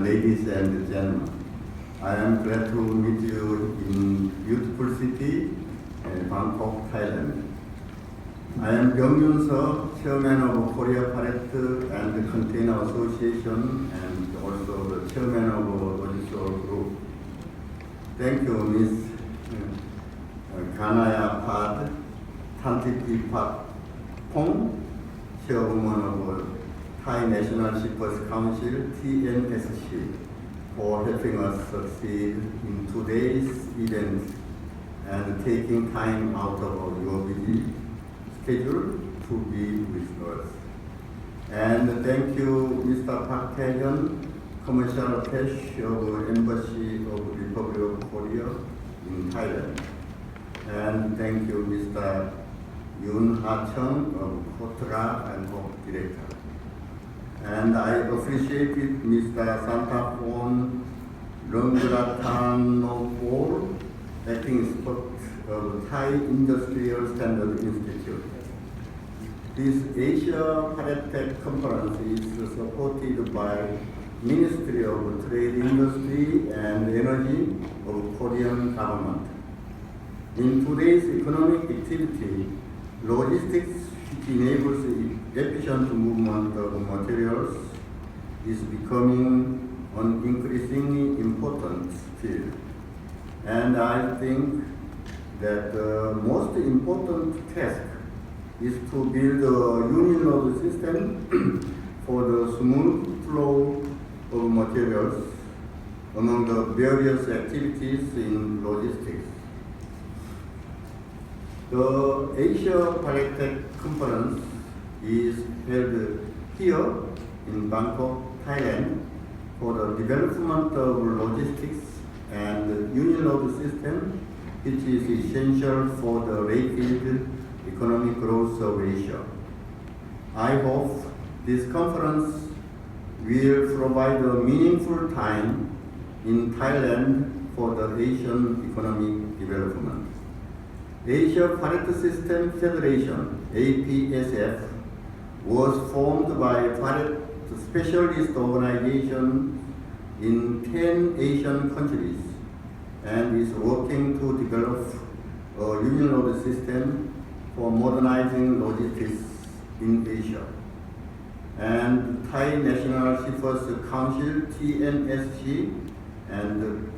ladies and gentlemen. I am glad to meet you in beautiful city, Bangkok, Thailand. I am Byong, Chairman of Korea Pallet and Container Association and also the Chairman of Logistical Group. Thank you, Ms. Kanaya Pad, Tantipi Pat Pong, Chairwoman of Thai National Shippers Council, TNSC, for helping us succeed in today's event and taking time out of your busy schedule to be with us. And thank you, Mr. Park Tae-hyun, Commercial Attaché of Embassy of Republic of Korea in Thailand. And thank you, Mr. Yoon Ha-chung of Kotra and Board Director. And I appreciated Mr. Santapon Rungrattanopol, acting expert of Thai Industrial Standard Institute. This Asia Pallet Tech conference is supported by Ministry of Trade, Industry and Energy of Korean government. In today's economic activity, logistics which enables efficient movement of materials is becoming an increasingly important field. And I think that the most important task is to build a unified system for the smooth flow of materials among the various activities in logistics. The Asia Pallet Tech Conference is held here in Bangkok, Thailand, for the development of logistics and unified system, which is essential for the rapid economic growth of Asia. I hope this conference will provide a meaningful time in Thailand for the Asian economic development. Asia Pallet System Federation, APSF, was formed by pallet specialist organizations in 10 Asian countries and is working to develop a unified system for modernizing logistics in Asia. And Thai National Shippers Council, TNSC, and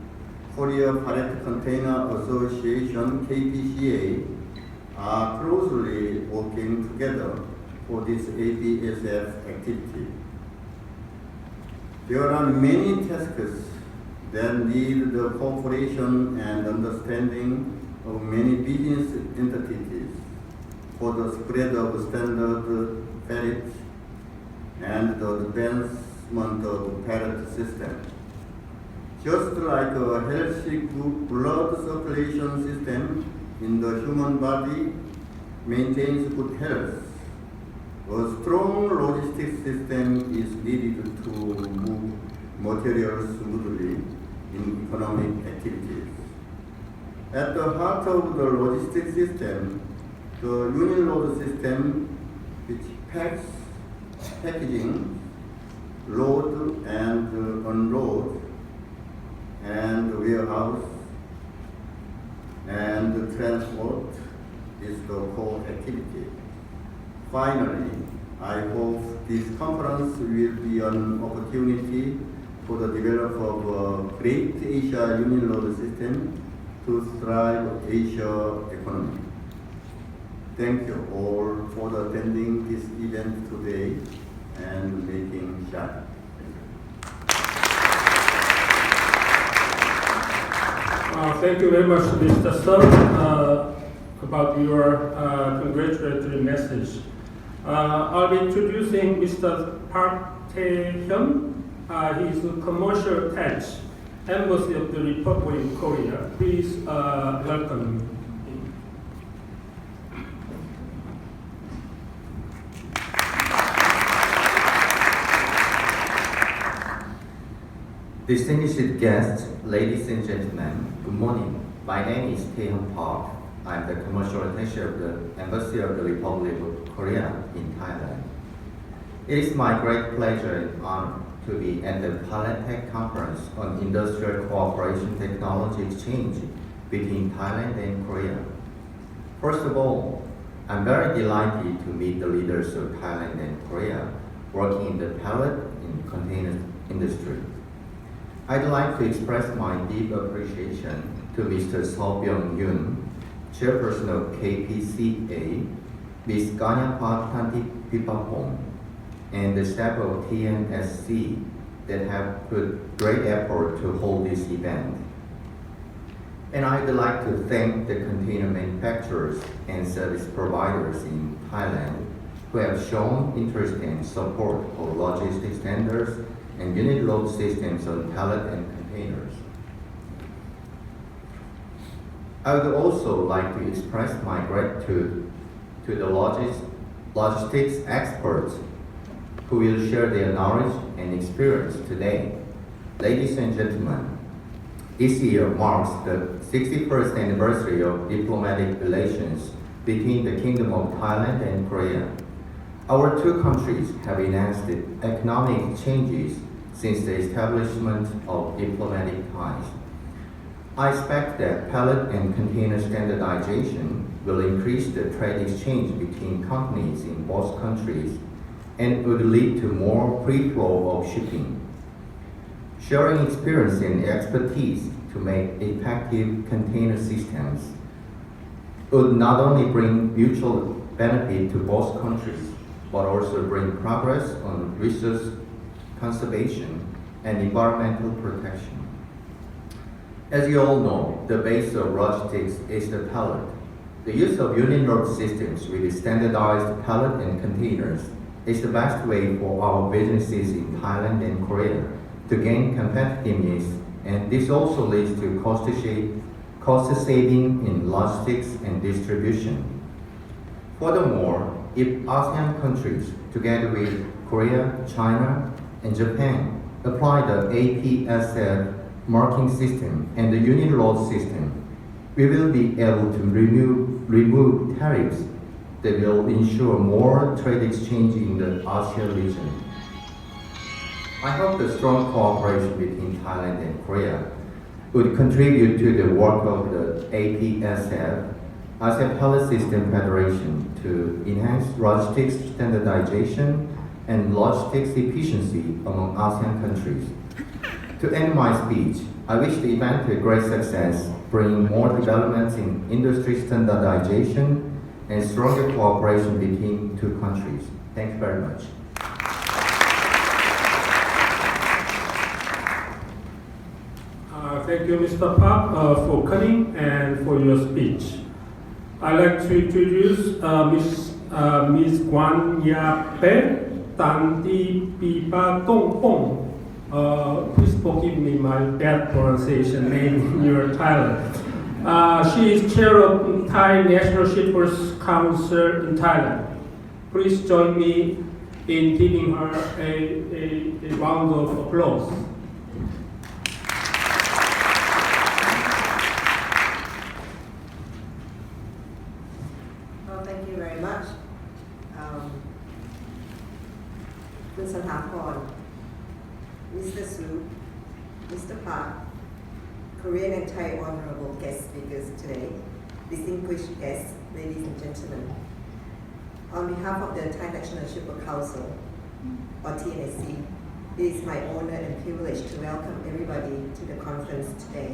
Korea Pallet Container Association, KPCA, are closely working together for this APSF activity. There are many tasks that need the cooperation and understanding of many business entities for the spread of standard pallets and the advancement of pallet system. Just like a healthy blood circulation system in the human body maintains good health, a strong logistics system is needed to move materials smoothly in economic activities. At the heart of the logistics system, the unified system which packs, packaging, load and unload, and warehouse and transport is the core activity. Finally, I hope this conference will be an opportunity for the development of a great Asia unified system to thrive Asia economy. Thank you all for attending this event today and making shine. Thank you very much, Mr. Sung, about your congratulatory message. I'll be introducing Mr. Park Tae-hyun. He is a commercial attached, Embassy of the Republic of Korea. Please welcome him. Distinguished guests, ladies and gentlemen, good morning. My name is Tae-hyun Park. I'm the commercial attaché of the Embassy of the Republic of Korea in Thailand. It is my great pleasure and honor to be at the Pallet Tech Conference on Industrial Cooperation Technology Exchange between Thailand and Korea. First of all, I'm very delighted to meet the leaders of Thailand and Korea working in the pallet and container industry. I'd like to express my deep appreciation to Mr. Byong Yoon, Chairperson of KPCA, Ms. Ganyapat Tantipipapong, and the staff of TNSC that have put great effort to hold this event. And I'd like to thank the container manufacturers and service providers in Thailand who have shown interest and support for logistics standards and unit load systems on pallet and containers. I would also like to express my gratitude to the logistics experts who will share their knowledge and experience today. Ladies and gentlemen, this year marks the 61st anniversary of diplomatic relations between the Kingdom of Thailand and Korea. Our two countries have enhanced economic exchanges since the establishment of diplomatic ties. I expect that pallet and container standardization will increase the trade exchange between companies in both countries and would lead to more free flow of shipping. Sharing experience and expertise to make effective container systems would not only bring mutual benefit to both countries, but also bring progress on resource conservation and environmental protection. As you all know, the base of logistics is the pallet. The use of unit load systems with standardized pallet and containers is the best way for our businesses in Thailand and Korea to gain competitiveness, and this also leads to cost saving in logistics and distribution. Furthermore, if ASEAN countries, together with Korea, China, and Japan, apply the APSF marking system and the unit load system, we will be able to remove tariffs that will ensure more trade exchange in the ASEAN region. I hope the strong cooperation between Thailand and Korea would contribute to the work of the APSF as a Pallet System Federation to enhance logistics standardization and logistics efficiency among ASEAN countries. To end my speech, I wish the event a great success, bringing more developments in industry standardization and stronger cooperation between two countries. Thank you very much. Thank you, Mr. Park, for coming and for your speech. I'd like to introduce Ms. Ganyapat Tantipipapong. Please forgive me my bad pronunciation name in your Thailand. She is chair of Thai National Shippers Council in Thailand. Please join me in giving her a round of applause. Well, thank you very much. คุณสถาพร Mr. Su, Mr. Park, Korean and Thai honorable guest speakers today, distinguished guests, ladies and gentlemen. On behalf of the Thai National Shipper Council, or TNSC, it is my honor and privilege to welcome everybody to the conference today.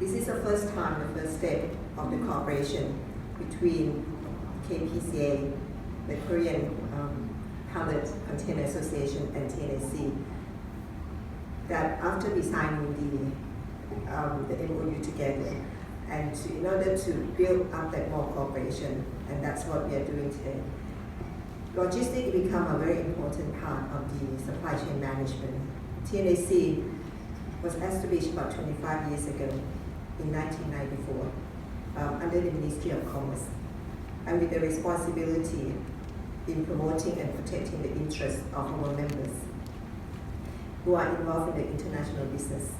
This is the first time, the first step of the cooperation between KPCA, the Korean Pallet Container Association, and TNSC, that after we signing the MOU together, and in order to build up that more cooperation, and that's what we are doing today. Logistics become a very important part of the supply chain management. TNSC was established about 25 years ago in 1994 under the Ministry of Commerce, and with the responsibility in promoting and protecting the interests of our members who are involved in the international business.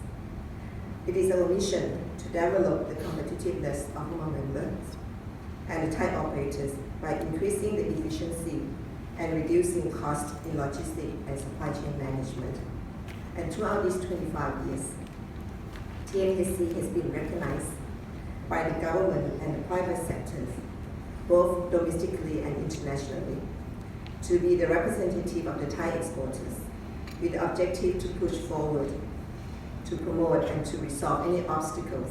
It is our mission to develop the competitiveness of our members and the Thai operators by increasing the efficiency and reducing costs in logistics and supply chain management. And throughout these 25 years, TNSC has been recognized by the government and the private sectors, both domestically and internationally, to be the representative of the Thai exporters, with the objective to push forward, to promote and to resolve any obstacles,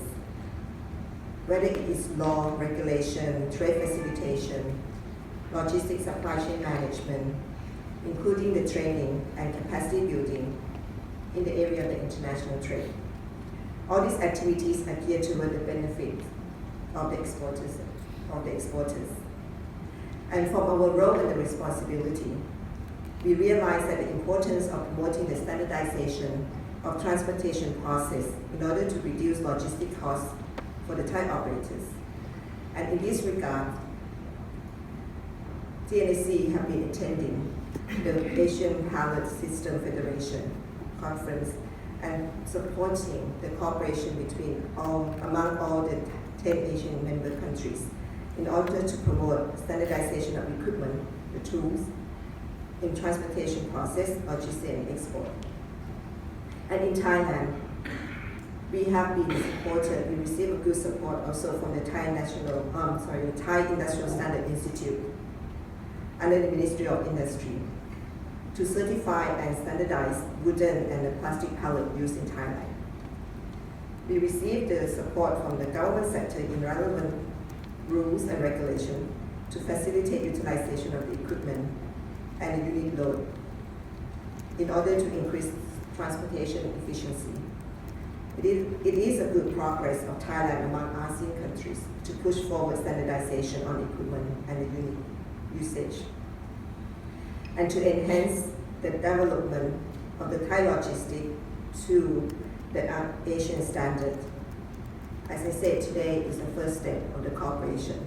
whether it is law, regulation, trade facilitation, logistics supply chain management, including the training and capacity building in the area of the international trade. All these activities are geared toward the benefit of the exporters. And from our role and the responsibility, we realize that the importance of promoting the standardization of transportation process in order to reduce logistic costs for the Thai operators. And in this regard, TNSC have been attending the Asian Pallet System Federation conference and supporting the cooperation among all the 10 Asian member countries in order to promote standardization of equipment, the tools, in transportation process, logistics and export. And in Thailand, we have been supported, we received a good support also from the Thai Industrial Standard Institute under the Ministry of Industry to certify and standardize wooden and the plastic pallet used in Thailand. We received the support from the government sector in relevant rules and regulations to facilitate utilization of the equipment and the unit load in order to increase transportation efficiency. It is a good progress of Thailand among ASEAN countries to push forward standardization on equipment and the unit usage, and to enhance the development of the Thai logistic to the Asian standard. As I said, today is the first step of the cooperation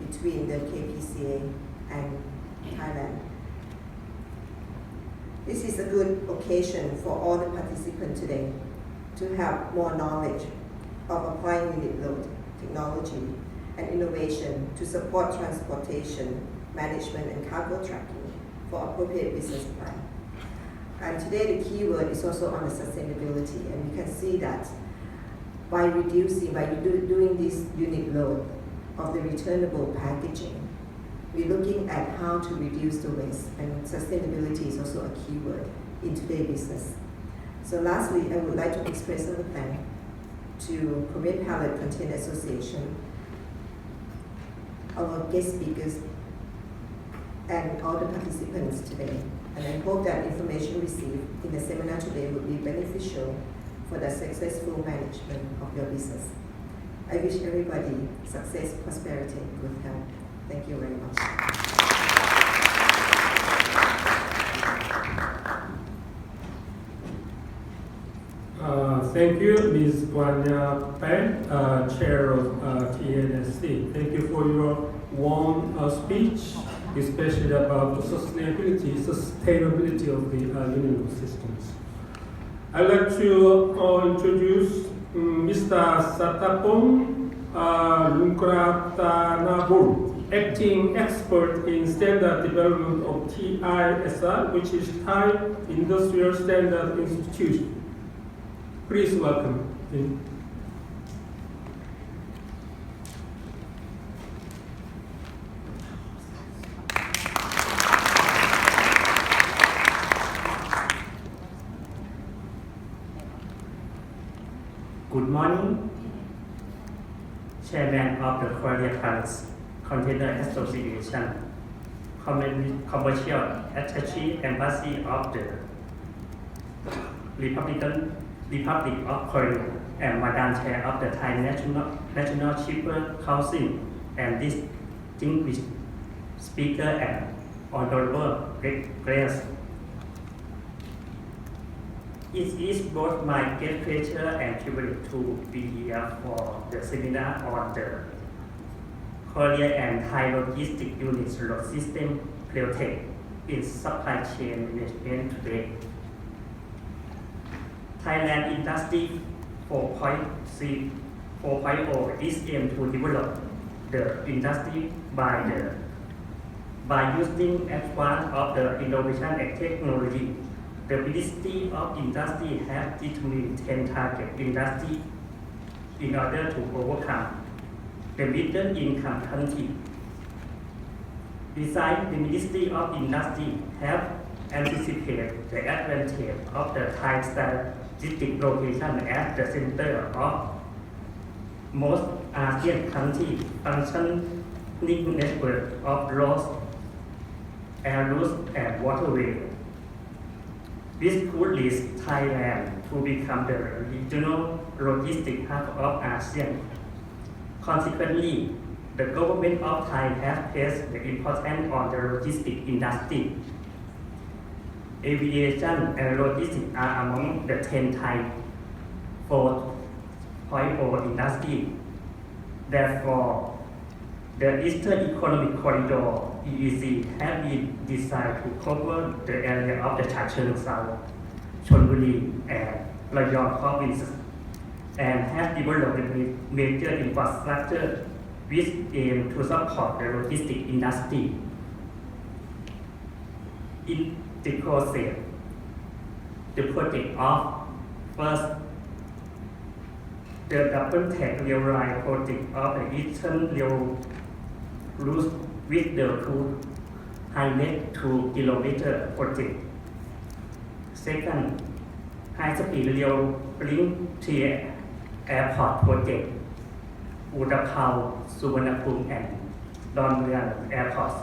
between the KPCA and Thailand. This is a good occasion for all the participants today to have more knowledge of applying unit load technology and innovation to support transportation, management, and cargo tracking for appropriate business plan. And today the key word is also on the sustainability, and we can see that by doing this unit load of the returnable packaging, we're looking at how to reduce the waste, and sustainability is also a key word in today's business. So lastly, I would like to express our thanks to Korean Pallet and Container Association, our guest speakers, and all the participants today. And I hope that information received in the seminar today will be beneficial for the successful management of your business. I wish everybody success, prosperity, and good health. Thank you very much. Thank you, Ms. Guanya Pen, Chair of TNSC. Thank you for your warm speech, especially about the sustainability of the unit systems. I'd like to introduce Mr. Satapong Lungkratanabul, acting expert in standard development of TISR, which is Thai Industrial Standard Institute. Please welcome him. Good morning, Chairman of the Pallet and Container Association, Commercial Attaché Embassy of the Republic of Korea, and Madam Chair of the Thai National Shipper Council, and distinguished speaker and honorable guests. It is both my great pleasure and privilege to be here for the seminar on the Korea and Thai Logistic Unit Load System Pallet Tech in supply chain management today. Thailand Industry 4.0 is aimed to develop the industry by the By using advance of the innovation and technology, the Ministry of Industry has determined 10 target industries in order to overcome the middle income country. Besides, the Ministry of Industry have anticipated the advantage of the Thai strategic location as the center of most ASEAN countries functioning network of roads, air routes, and waterways. This could lead Thailand to become the regional logistic hub of ASEAN. Consequently, the government of Thailand has placed the importance on the logistics industry. Aviation and logistics are among the 10 Thai 4.0 industry. Therefore, the Eastern Economic Corridor (EEC) has been designed to cover the area of the Chaichan, Chonburi, and Byong provinces, and has developed major infrastructure which aim to support the logistics industry. In the process, the project of first, the double tech rail line project of the Eastern Rail route with the 202 km project. Second, high-speed rail link to airport project, Utapao, Suvarnabhumi, and Dongmueang airports.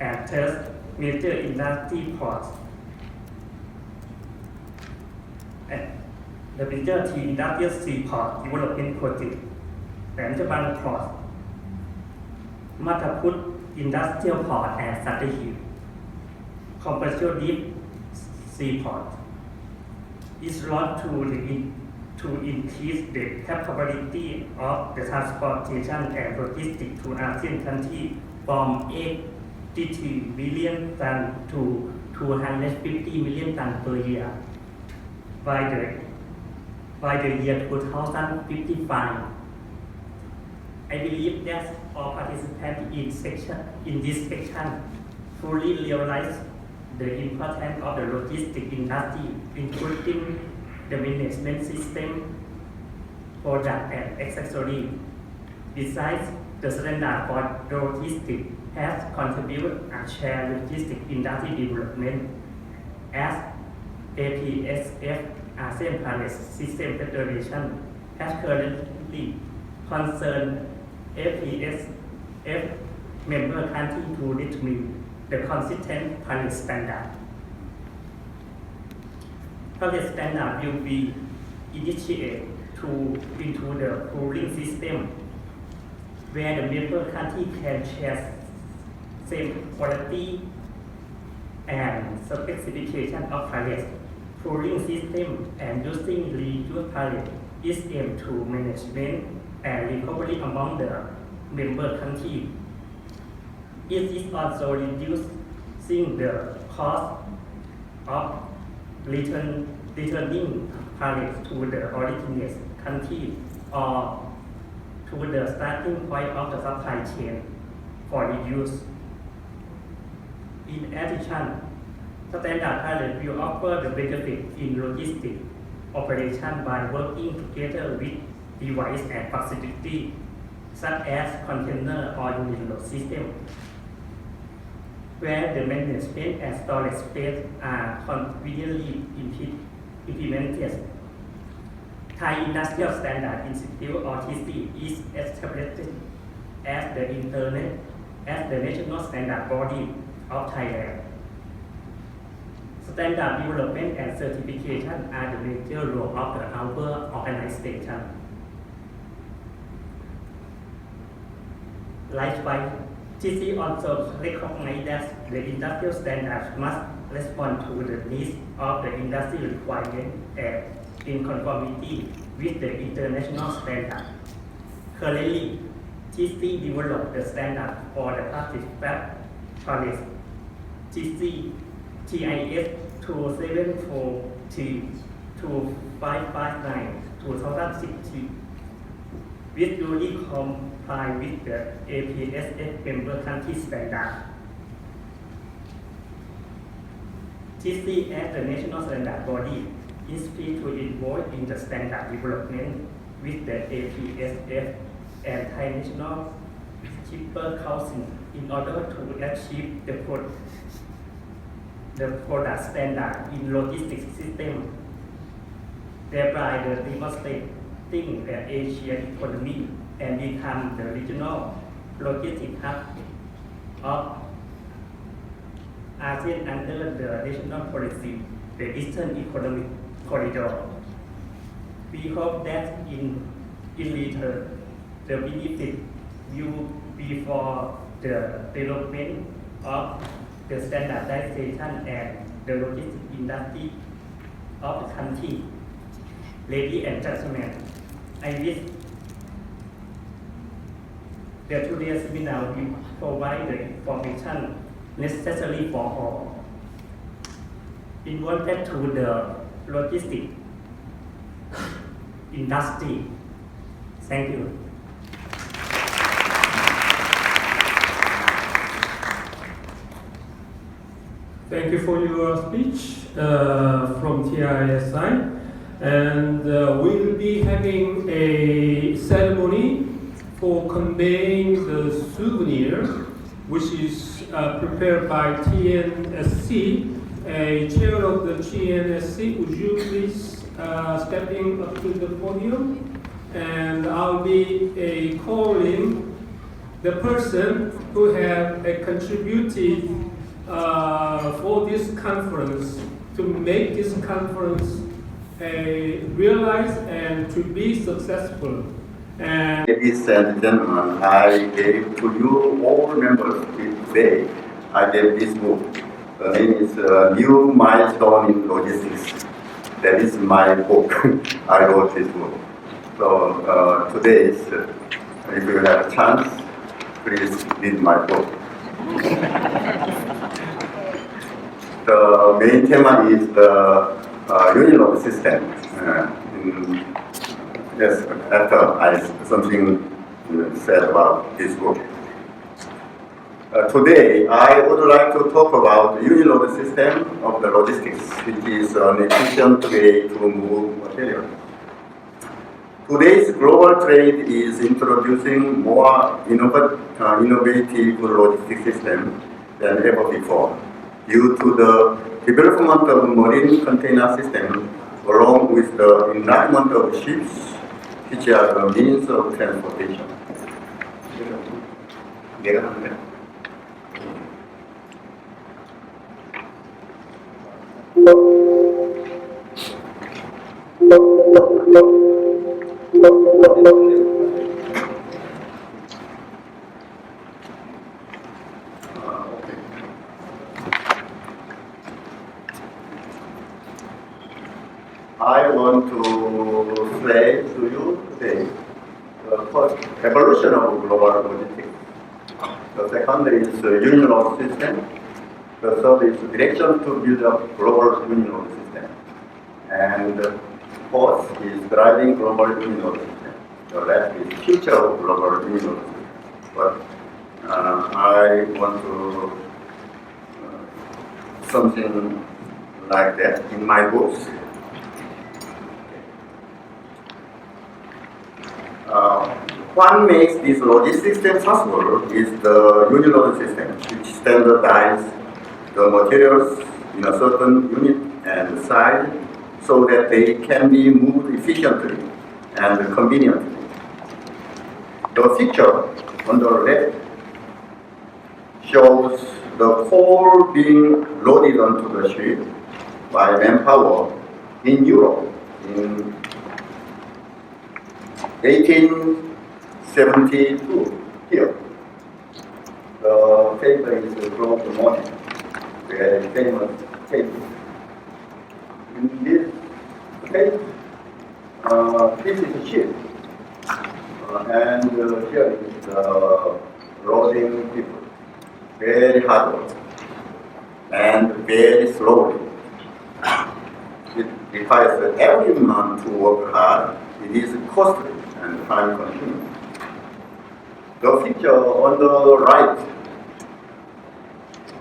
And third, major industry ports. And the major industrial seaport development project, Ranjaban Port, Mataput Industrial Port and Sattahip, Commercial Deep Seaport, is launched to increase the capability of the transportation and logistics to ASEAN countries from 80 million tons to 250 million tons per year by the year 2055. I believe that all participants in this section fully realize the importance of the logistics industry, including the management system, product and accessories. Besides, the standard for logistics has contributed and shared logistics industry development as APSF, ASEAN Pallet System Federation, has currently concerned APSF member countries to determine the consistent pallet standard. Pallet standard will be initiated into the pooling system where the member country can share same quality and specification of pallets. Pooling system and using reused pallet is aimed to management and recovery among the member countries. It is also reducing the cost of returning pallets to the originate country or to the starting point of the supply chain for reuse. In addition, standard pallet will offer the benefit in logistics operation by working together with device and facility such as container or unit load system, where the management and storage space are conveniently implemented. Thai Industrial Standard Institute or TC is established as the national standard body of Thailand. Standard development and certification are the major role of our organization. Likewise, TC also recognizes that the industrial standards must respond to the needs of the industry requirement and in conformity with the international standard. Currently, TC developed the standard for the plastic wrap pallet TIS 274T2559/2016, which duly comply with the APSF member country standard. TC as the national standard body is free to involve in the standard development with the APSF and Thai National Shipper Council in order to achieve the product standard in logistics system, thereby demonstrating the Asian economy and become the regional logistics hub of ASEAN under the national policy, the Eastern Economic Corridor. We hope that in return, the benefit will be for the development of the standardization and the logistics industry of the country. Ladies and gentlemen, I wish the today's seminar will provide the information necessary for all involved to the logistics industry. Thank you. Thank you for your speech from TISI. And we'll be having a ceremony for conveying the souvenir, which is prepared by TNSC. A chair of the TNSC, would you please stepping up to the podium? And I'll be calling the person who have contributed for this conference to make this conference realize and to be successful. And Ladies and gentlemen, I gave to you all members today, I gave this book. The name is New Milestone in Logistics. That is my book. I wrote this book. So today, if you have a chance, please read my book. The main theme is the union of the system. Yes, after something said about this book. Today, I would like to talk about the union of the system of the logistics, which is an efficient way to move material. Today's global trade is introducing more innovative logistics system than ever before, due to the development of marine container system, along with the enlargement of ships, which are the means of transportation. I want to say to you today the first evolution of global logistics. The second is union of system. The third is direction to build up global union of system. And the fourth is driving global union of system. The last is future of global union of system. But I want to something like that in my books. What makes this logistics system possible is the union of the system, which standardizes the materials in a certain unit and size so that they can be moved efficiently and conveniently. The picture on the left shows the coal being loaded onto the ship by manpower in Europe in 1872 here. The paper is from the morning, very famous paper. In this paper, this is a ship, and here is the loading people. Very hard work and very slowly. It requires every man to work hard. It is costly and time consuming. The picture on the right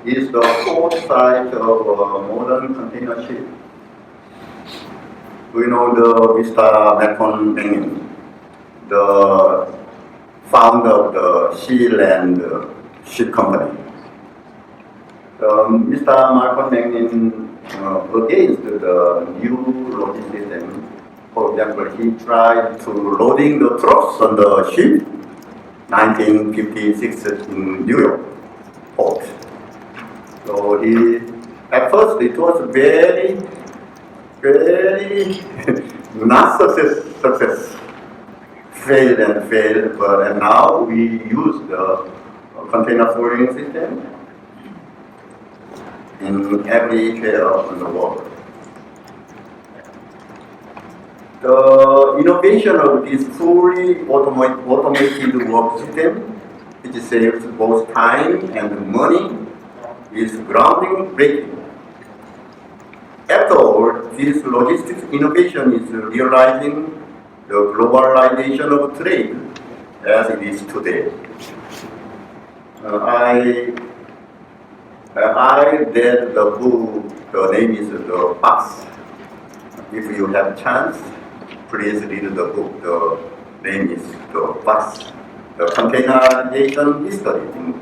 is the fourth site of modern container ship. We know the Mr. Malcolm Bengin, the founder of the Sheland Ship Company. Mr. Malcolm Bengin against the new loading system. For example, he tried to loading the trucks on the ship 1956 in New York port. So at first it was very not success. Failed, and now we use the container forwarding system in every area of the world. The innovation of this fully automated work system, which saves both time and money, is groundbreaking. After all, this logistics innovation is realizing the globalization of trade as it is today. I read the book, the name is The Box. If you have a chance, please read the book. The name is The Box. The containerization history in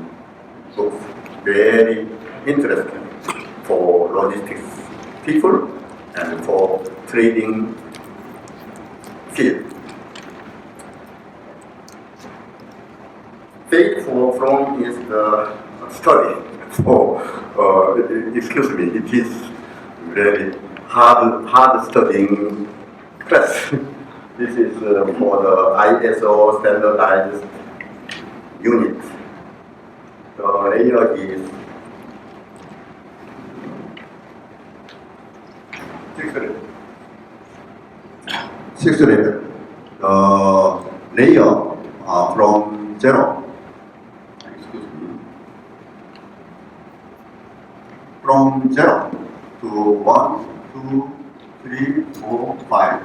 books. Very interesting for logistics people and for trading field. Page 4 from is the study. Excuse me, it is very hard studying class. This is for the ISO standardized unit. The layer is sixth level. The layer from 0. Excuse me. From 0 to 1, 2, 3, 4, 5.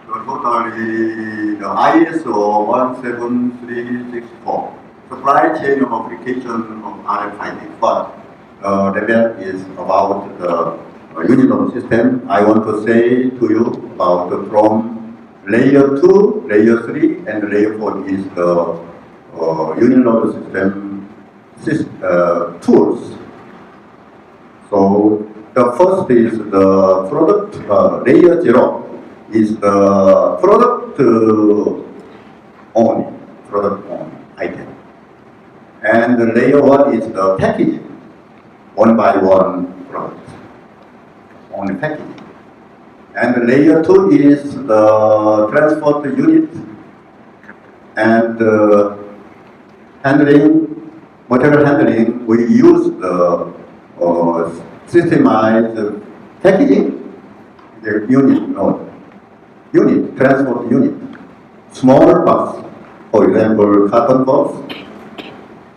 So totally the ISO 17364. Supply chain of application of RFID. But the level is about the unit of system. I want to say to you about from layer 2, layer 3, and layer 4 is the unit of the system tools. So the first is the product, layer 0 is the product only item. And the layer 1 is the packaging, one by one product, only packaging. And the layer 2 is the transport unit and material handling. We use the systemized packaging, the transport unit, small box, for example, carton box.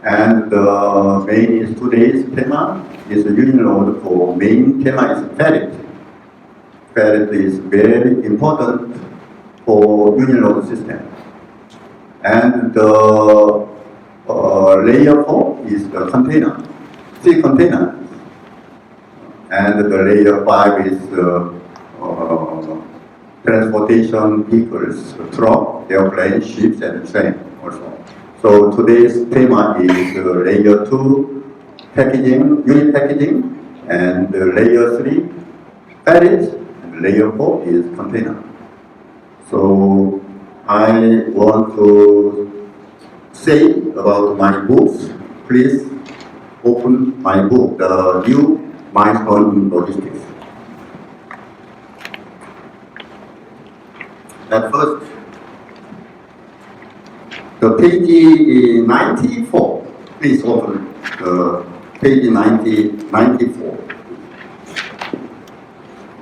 And the main is today's thema is the unit load for main thema is pallet. Pallet is very important for unit load system. And the layer 4 is the container, 3 containers. And the layer 5 is transportation vehicles, truck, airplane, ships, and train also. So today's thema is layer 2 packaging, unit packaging, and layer 3 pallet, and layer 4 is container. So I want to say about my books. Please open my book, The New Milestone in Logistics. At first, the page 94, please open page 94.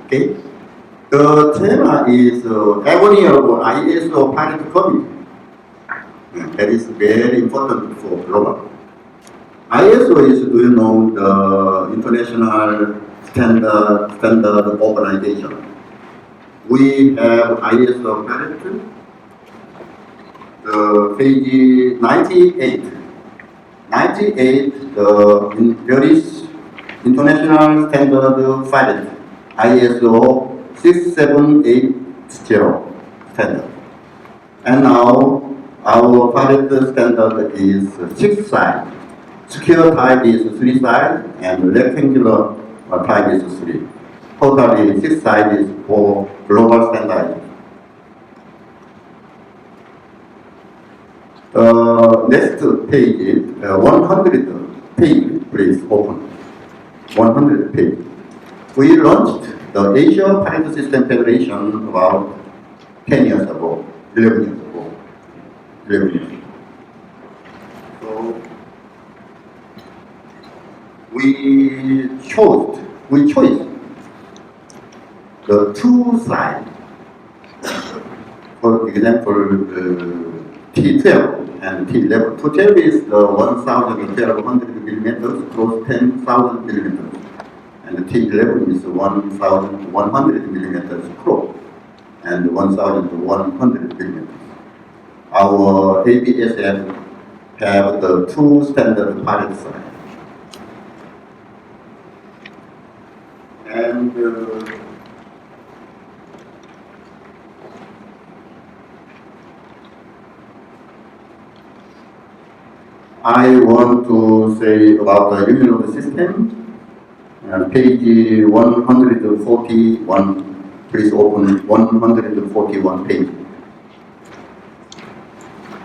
Okay, the theme is agony of ISO Pallet Committee. That is very important for global. ISO is, do you know, the international standard organization. We have ISO Pallet, the page 98. 98 there is international standard filed ISO 6780 standard. And now our pallet standard is 6 sides. Square type is 3 sides and rectangular type is 3. Totally 6 sides is for global standard. Next page is 100 page, please open. 100 page. We launched the Asia Pallet System Federation about 10 years ago, 11 years ago. 11 years ago. So we chose the 2 sides. For example, T12 and T11. T12 is the 1,1200 millimeters cross 10,000 millimeters. And the T11 is 1,100 millimeters cross and 1,100 millimeters. Our APSF have the 2 standard pallet size. And I want to say about the union of the system. Page 141, please open 141 page.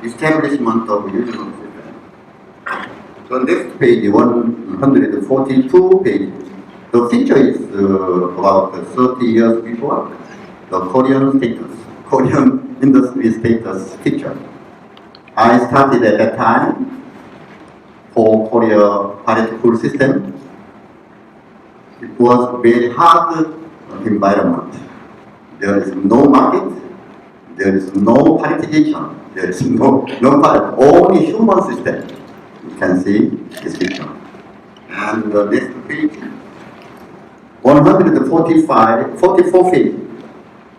Establishment of union of the system. The next page, 142 page. The feature is about 30 years before the Korean industry status feature. I started at that time for Korea pallet pool system. It was very hard environment. There is no market, there is no palletization, there is no pallet, only human system. You can see this picture. And the next page, 144 page.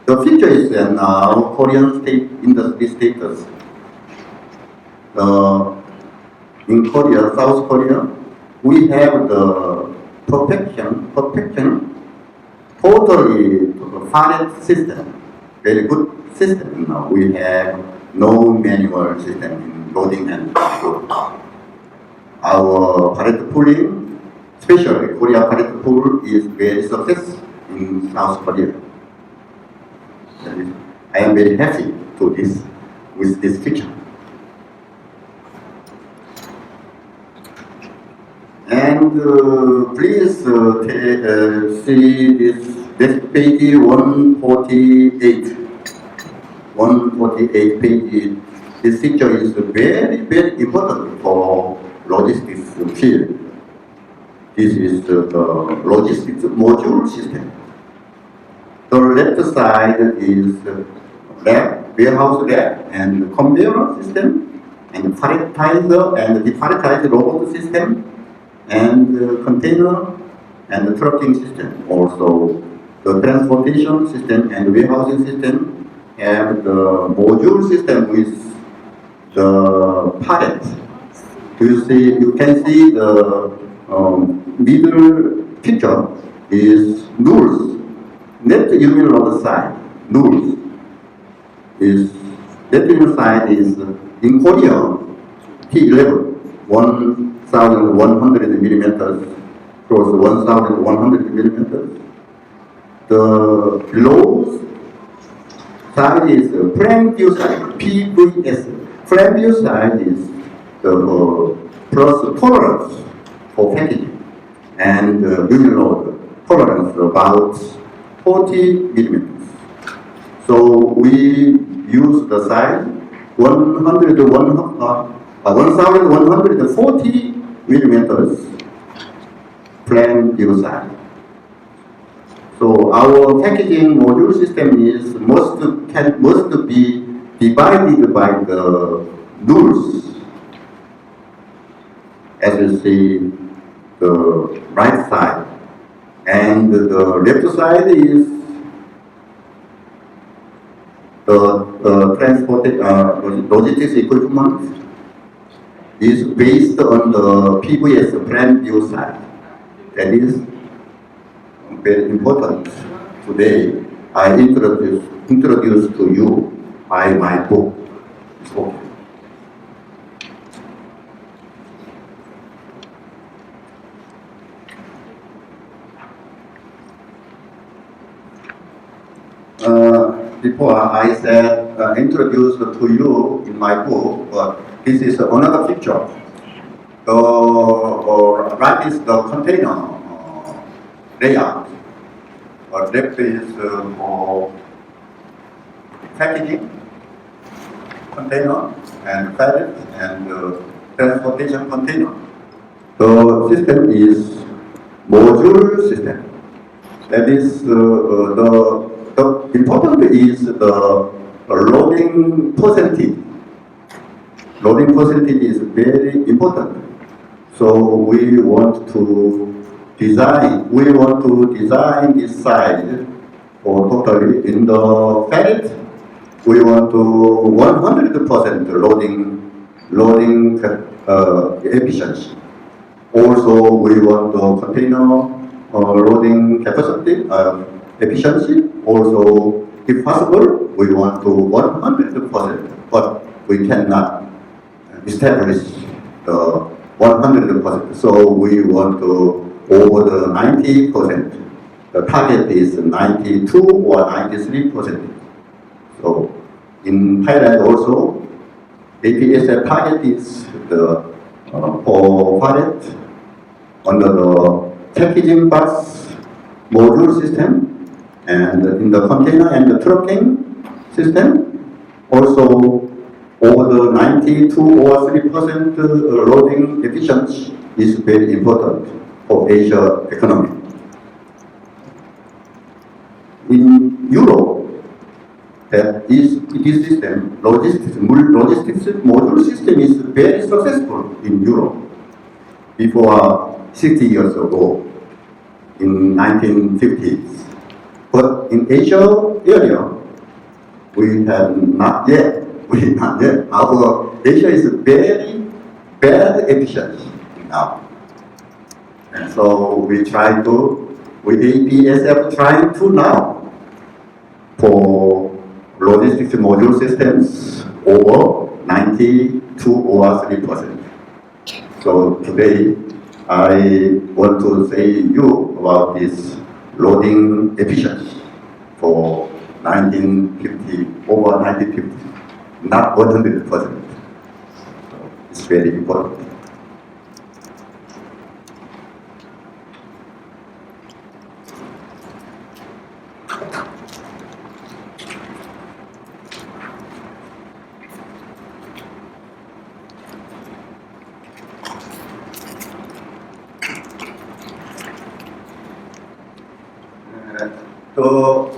The feature is now Korean state industry status. In Korea, South Korea, we have the perfection, totally pallet system, very good system now. We have no manual system in loading and unloading. Our pallet pooling, especially Korea pallet pool, is very successful in South Korea. I am very happy with this feature. And please see this page 148. 148 page. This feature is very, very important for logistics field. This is the logistics module system. The left side is warehouse rack and conveyor system, and palletizer and depalletized robot system, and container and the trucking system. Also, the transportation system and warehousing system have the module system with the pallet. You can see the middle picture is rules. Net union on the side, rules. Net union side is in Korea, T11, 1,100 millimeters cross 1,100 millimeters. The below side is frame view side, PVS. Frame view side is the plus tolerance for packaging and union load tolerance about 40 millimeters. So we use the size 1,140 millimeters frame view size. So our packaging module system is must be divided by the rules. As you see, the right side, and the left side is the transport logistics equipment, is based on the PVS brand view site. That is very important. Today, I introduce to you my book. So, before I said introduce to you in my book, but this is another picture. Right is the container layout. Left is for packaging container and pallet and transportation container. The system is module system. That is the important is the loading percentage. Loading percentage is very important. So we want to design this size for totally in the pallet. We want to 100% loading efficiency. Also, we want the container loading capacity efficiency. Also, if possible, we want to 100%, but we cannot establish the 100%. So we want to over the 90%. The target is 92 or 93%. So in Thailand also, APSF target is the for pallet under the packaging box module system. And in the container and the trucking system, also over the 92 or 3% loading efficiency is very important for Asia economy. In Europe, this system, logistics module system is very successful in Europe. Before 60 years ago, in 1950s. But in Asia area, we have not yet. Our Asia is very bad efficiency now. And so we try to, with APSF trying to now for logistics module systems over 92 or 3%. So today, I want to say you about this loading efficiency for 1950, over 1950, not 100%. So it's very important. So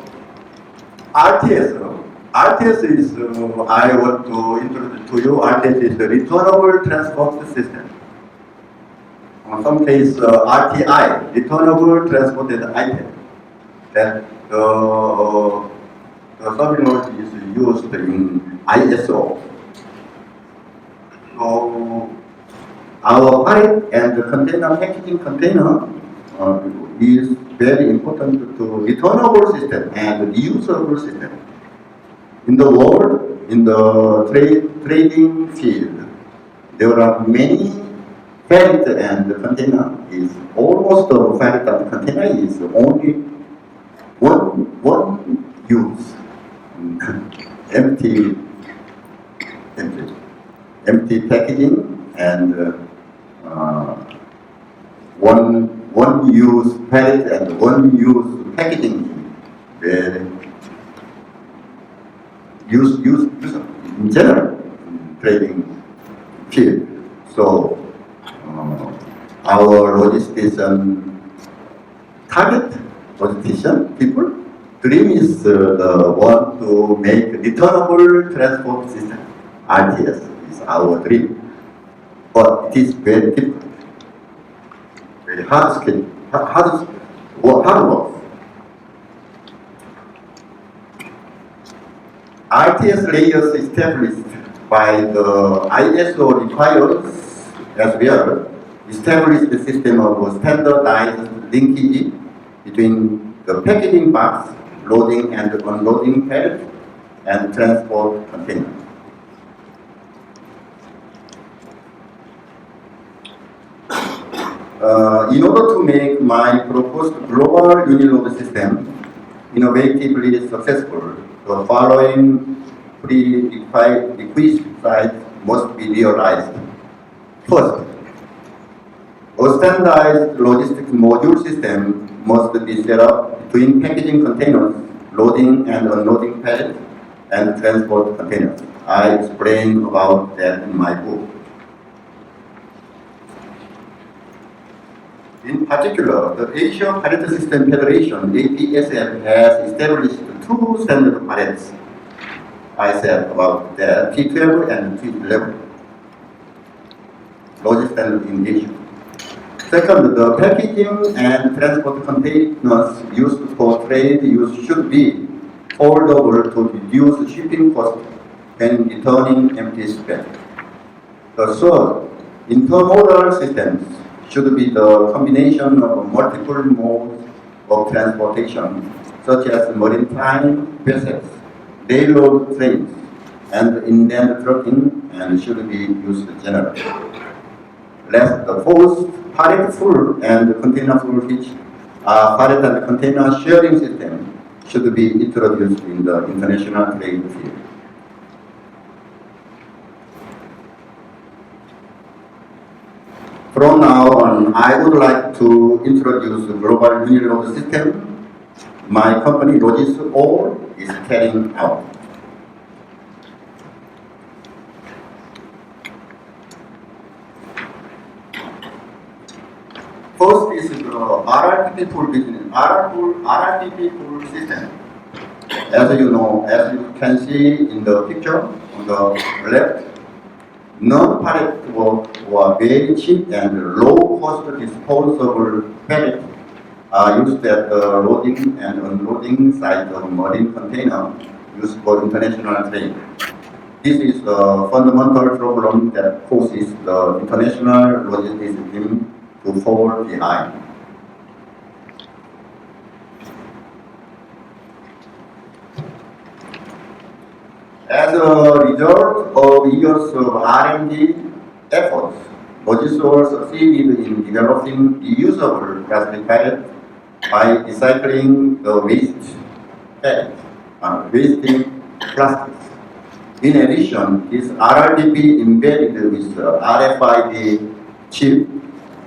RTS is, I want to introduce to you, RTS is the returnable transport system. In some case, RTI, returnable transported item. That the terminology is used in ISO. So our pipe and the container packaging container is very important to returnable system and reusable system. In the world, in the trading field, there are many pallet and container is almost the pallet and container is only one use, empty packaging and one use pallet and one use packaging. Use in general trading field. So our logistician target logistician people dream is the one to make returnable transport system. RTS is our dream, but it is very difficult. Very hard work. RTS layers established by the ISO requires as well established the system of standardized linkage between the packaging box, loading and unloading pallet, and transport container. In order to make my proposed global uniload system innovatively successful, the following prerequisites must be realized. First, a standardized logistics module system must be set up between packaging containers, loading and unloading pallets, and transport containers. I explain about that in my book. In particular, the Asian Pallet System Federation, APSF, has established two standard pallets. I said about the T12 and T11, logic standard in Asia. Second, the packaging and transport containers used for trade use should be folded over to reduce shipping costs when returning empty space. The third, intermodal systems should be the combination of multiple modes of transportation, such as maritime vessels, railroad trains, and inland trucking, and should be used generally. Last, the fourth, pallet full and container full hitch, pallet and container sharing system should be introduced in the international trade field. From now on, I would like to introduce the global uniload system my company Logis All is carrying out. First is the RRTP pool business, RRTP pool system. As you know, as you can see in the picture on the left, non-pallet or very cheap and low-cost disposable pallets are used at the loading and unloading side of marine container used for international trade. This is the fundamental problem that causes the international logistics system to fall behind. As a result of years of R&D efforts, Logisol succeeded in developing reusable plastic pallets by recycling the waste pallets and wasting plastics. In addition, this RRTP embedded with RFID chip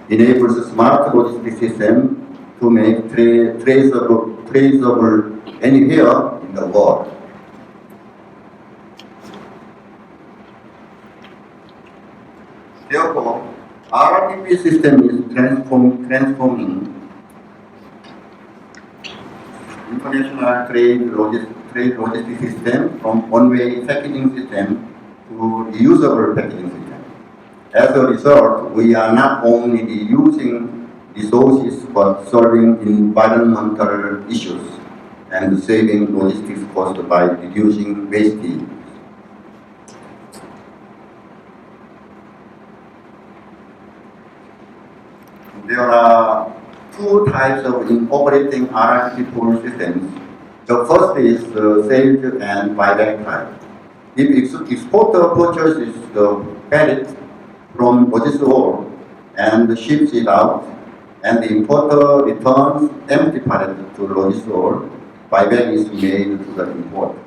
enables a smart logistics system to make traceable anywhere in the world. Therefore, RRTP system is transforming international trade logistics system from one-way packaging system to reusable packaging system. As a result, we are not only reusing resources but solving environmental issues and saving logistics costs by reducing wastage. There are two types of operating RRTP pool systems. The first is the sales and buyback type. If exporter purchases the pallet from Logisol and ships it out, and the importer returns empty pallet to Logisol, buyback is made to the importer.